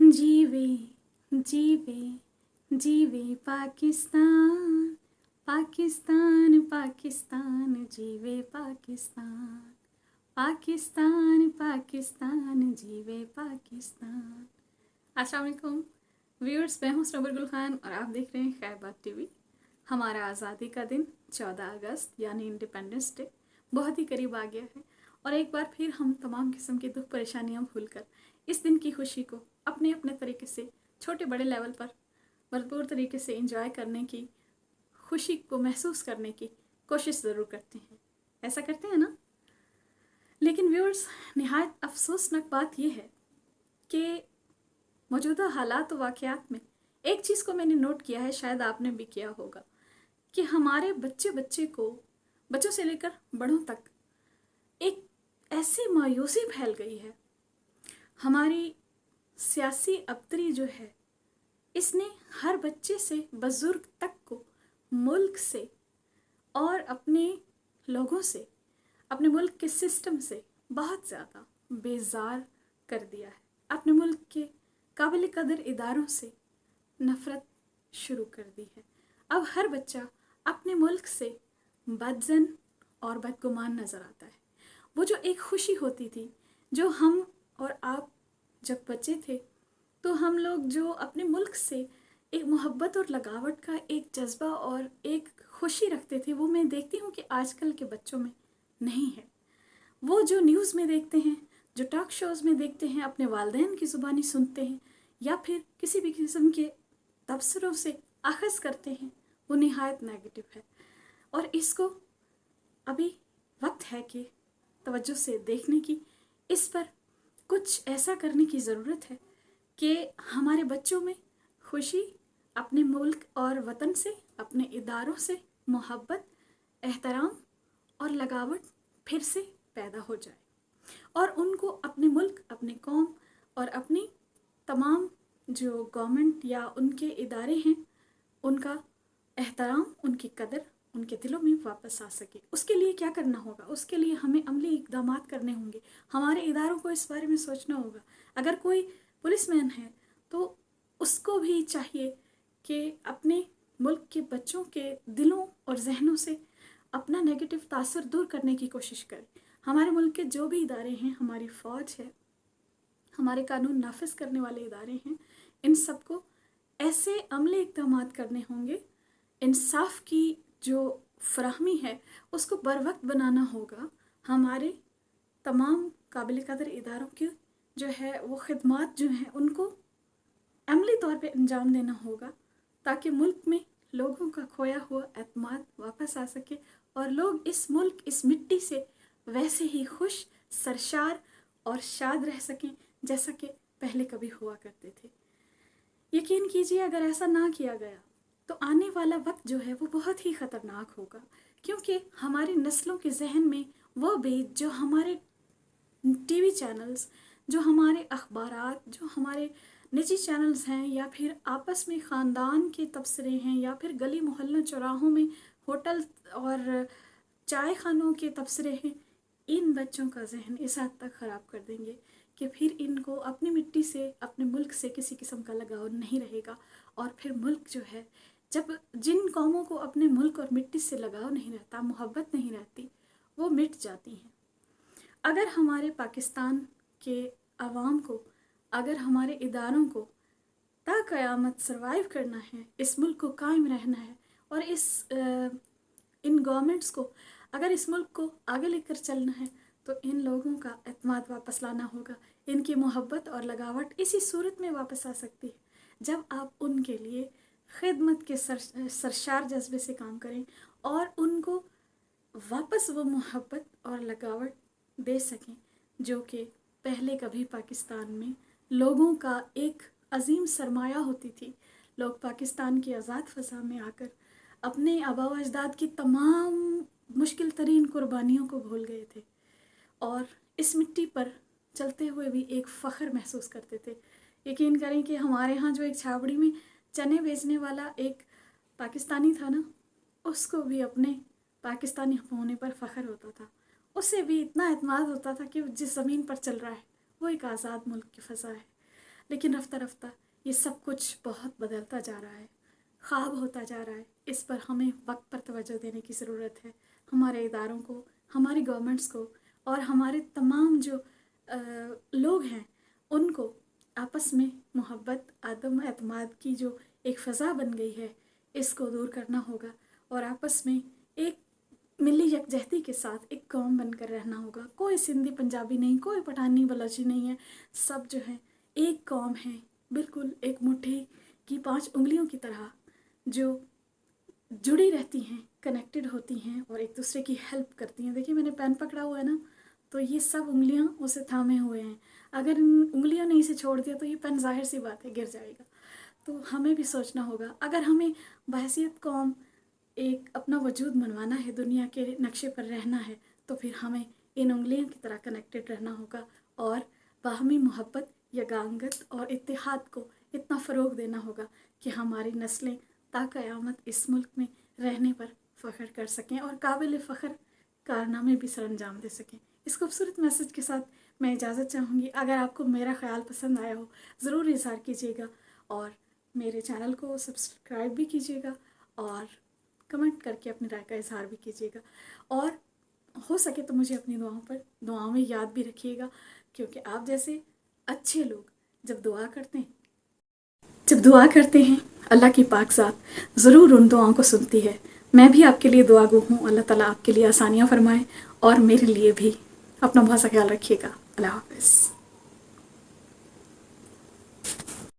जीवे जीवे जीवे पाकिस्तान पाकिस्तान पाकिस्तान जीवे पाकिस्तान पाकिस्तान पाकिस्तान जीवे पाकिस्तान। अस्सलाम वालेकुम व्यूअर्स, मैं हूँ सनोबर गुल खान और आप देख रहे हैं खैर बात टीवी। हमारा आज़ादी का दिन 14 अगस्त यानी इंडिपेंडेंस डे बहुत ही करीब आ गया है और एक बार फिर हम तमाम किस्म की दुख परेशानियां भूलकर इस दिन की खुशी को अपने अपने तरीके से छोटे बड़े लेवल पर भरपूर तरीके से एंजॉय करने की, खुशी को महसूस करने की कोशिश ज़रूर करते हैं। ऐसा करते हैं ना? लेकिन व्यूअर्स, निहायत अफसोसनाक बात यह है कि मौजूदा हालात व वाक़यात में एक चीज़ को मैंने नोट किया है, शायद आपने भी किया होगा, कि हमारे बच्चों से लेकर बड़ों तक एक ऐसी मायूसी फैल गई है। हमारी सियासी अबतरी जो है, इसने हर बच्चे से बुजुर्ग तक को मुल्क से और अपने लोगों से, अपने मुल्क के सिस्टम से बहुत ज़्यादा बेजार कर दिया है। अपने मुल्क के काबिल कदर इदारों से नफ़रत शुरू कर दी है। अब हर बच्चा अपने मुल्क से बदजन और बदगुमान नज़र आता है। वो जो एक खुशी होती थी, जो हम और आप जब बच्चे थे तो हम लोग जो अपने मुल्क से एक मोहब्बत और लगावट का एक जज्बा और एक खुशी रखते थे, वो मैं देखती हूँ कि आजकल के बच्चों में नहीं है। वो जो न्यूज़ में देखते हैं, जो टॉक शोज़ में देखते हैं, अपने वालिदैन की ज़ुबानी सुनते हैं या फिर किसी भी किस्म के तबसरों से अखज़ करते हैं, वो निहायत नेगेटिव है। और इसको अभी वक्त है कि तवज्जो से देखने की, इस पर कुछ ऐसा करने की ज़रूरत है कि हमारे बच्चों में खुशी, अपने मुल्क और वतन से, अपने इदारों से मोहब्बत, एहतराम और लगावट फिर से पैदा हो जाए और उनको अपने मुल्क, अपने कौम और अपनी तमाम जो गवर्नमेंट या उनके इदारे हैं, उनका एहतराम, उनकी कदर उनके दिलों में वापस आ सके। उसके लिए क्या करना होगा? उसके लिए हमें अमली इक़दाम करने होंगे। हमारे इदारों को इस बारे में सोचना होगा। अगर कोई पुलिसमैन है तो उसको भी चाहिए कि अपने मुल्क के बच्चों के दिलों और जहनों से अपना नेगेटिव तासर दूर करने की कोशिश करे। हमारे मुल्क के जो भी इदारे हैं, हमारी फ़ौज है, हमारे कानून नाफिज करने वाले इदारे हैं, इन सबको ऐसे अमली इक़दाम करने होंगे। इंसाफ की जो फराहमी है उसको बर वक्त बनाना होगा। हमारे तमाम काबिल कदर इदारों की जो है वो खिदमात जो हैं उनको अमली तौर पे अंजाम देना होगा, ताकि मुल्क में लोगों का खोया हुआ एतमाद वापस आ सके और लोग इस मुल्क, इस मिट्टी से वैसे ही खुश, सरशार और शाद रह सकें जैसा कि पहले कभी हुआ करते थे। यकीन कीजिए, अगर ऐसा ना किया गया तो आने वाला वक्त जो है वो बहुत ही ख़तरनाक होगा, क्योंकि हमारी नस्लों के जहन में वो बीज जो हमारे टीवी चैनल्स, जो हमारे अखबारात, जो हमारे निजी चैनल्स हैं, या फिर आपस में ख़ानदान के तबसरे हैं, या फिर गली मोहल्लों चौराहों में होटल और चाय खानों के तबसरे हैं, इन बच्चों का जहन इस हद तक ख़राब कर देंगे कि फिर इनको अपनी मिट्टी से, अपने मुल्क से किसी किस्म का लगाव नहीं रहेगा। और फिर मुल्क जो है, जब जिन कौमों को अपने मुल्क और मिट्टी से लगाव नहीं रहता, मोहब्बत नहीं रहती, वो मिट जाती हैं। अगर हमारे पाकिस्तान के अवाम को, अगर हमारे इदारों को ता क़यामत सरवाइव करना है, इस मुल्क को कायम रहना है और इन गवर्नमेंट्स को अगर इस मुल्क को आगे लेकर चलना है, तो इन लोगों का एतमाद वापस लाना होगा। इनकी मोहब्बत और लगावट इसी सूरत में वापस आ सकती है जब आप उनके लिए खिदमत के सरशार जज्बे से काम करें और उनको वापस वो मोहब्बत और लगावट दे सकें जो कि पहले कभी पाकिस्तान में लोगों का एक अजीम सरमाया होती थी। लोग पाकिस्तान की आज़ाद फ़ज़ा में आकर अपने आबा व अजदाद की तमाम मुश्किल तरीन कुर्बानियों को भूल गए थे और इस मिट्टी पर चलते हुए भी एक फ़ख्र महसूस करते थे। यकीन करें कि हमारे यहाँ जो एक छावड़ी में चने बेचने वाला एक पाकिस्तानी था ना, उसको भी अपने पाकिस्तानी होने पर फ़ख्र होता था। उससे भी इतना एतमाद होता था कि जिस ज़मीन पर चल रहा है वो एक आज़ाद मुल्क की फ़ज़ा है। لیکن رفتہ رفتہ یہ سب کچھ بہت بدلتا جا رہا ہے، خواب ہوتا جا رہا ہے۔ اس پر ہمیں وقت پر توجہ دینے کی ضرورت ہے، ہمارے اداروں کو، ہماری گورنمنٹس کو، اور ہمارے تمام جو لوگ ہیں ان کو آپس میں محبت، عدم اعتماد کی جو ایک فضا بن گئی ہے اس کو دور کرنا ہوگا، اور آپس میں ایک ملی یکجہتی کے ساتھ ایک قوم بن کر رہنا ہوگا۔ کوئی سندھی پنجابی نہیں، کوئی پٹھانی بلوچی نہیں ہے، سب جو ہے ایک قوم ہے، بالکل ایک مٹھی کی 5 انگلیوں کی طرح جو جڑی رہتی ہیں، کنیکٹڈ ہوتی ہیں اور ایک دوسرے کی ہیلپ کرتی ہیں۔ دیکھیے میں نے پین پکڑا ہوا ہے نا، تو یہ سب انگلیاں اسے تھامے ہوئے ہیں، اگر ان انگلیاں نے اسے چھوڑ دیا تو یہ پین ظاہر سی بات ہے گر جائے گا۔ تو ہمیں بھی سوچنا ہوگا، اگر ہمیں بحیثیت قوم ایک اپنا وجود منوانا ہے، دنیا کے نقشے پر رہنا ہے، تو پھر ہمیں ان انگلیوں کی طرح کنیکٹڈ رہنا ہوگا اور باہمی محبت، یگانگت اور اتحاد کو اتنا فروغ دینا ہوگا کہ ہماری نسلیں تا قیامت اس ملک میں رہنے پر فخر کر سکیں اور قابل فخر کارنامے بھی سر انجام دے سکیں۔ اس خوبصورت میسج کے ساتھ میں اجازت چاہوں گی۔ اگر آپ کو میرا خیال پسند آیا ہو ضرور اظہار کیجیے گا، اور میرے چینل کو سبسکرائب بھی کیجیے گا، اور کمنٹ کر کے اپنی رائے کا اظہار بھی کیجیے گا، اور ہو سکے تو مجھے اپنی دعاؤں میں یاد بھی رکھیے گا، کیونکہ آپ جیسے اچھے لوگ جب دعا کرتے ہیں اللہ کی پاک ذات ضرور ان دعاؤں کو سنتی ہے۔ میں بھی آپ کے لیے دعا گو ہوں، اللہ تعالیٰ آپ کے لیے آسانیاں فرمائے اور میرے لیے بھی۔ اپنا بہت سا خیال رکھیے گا۔ اللہ حافظ۔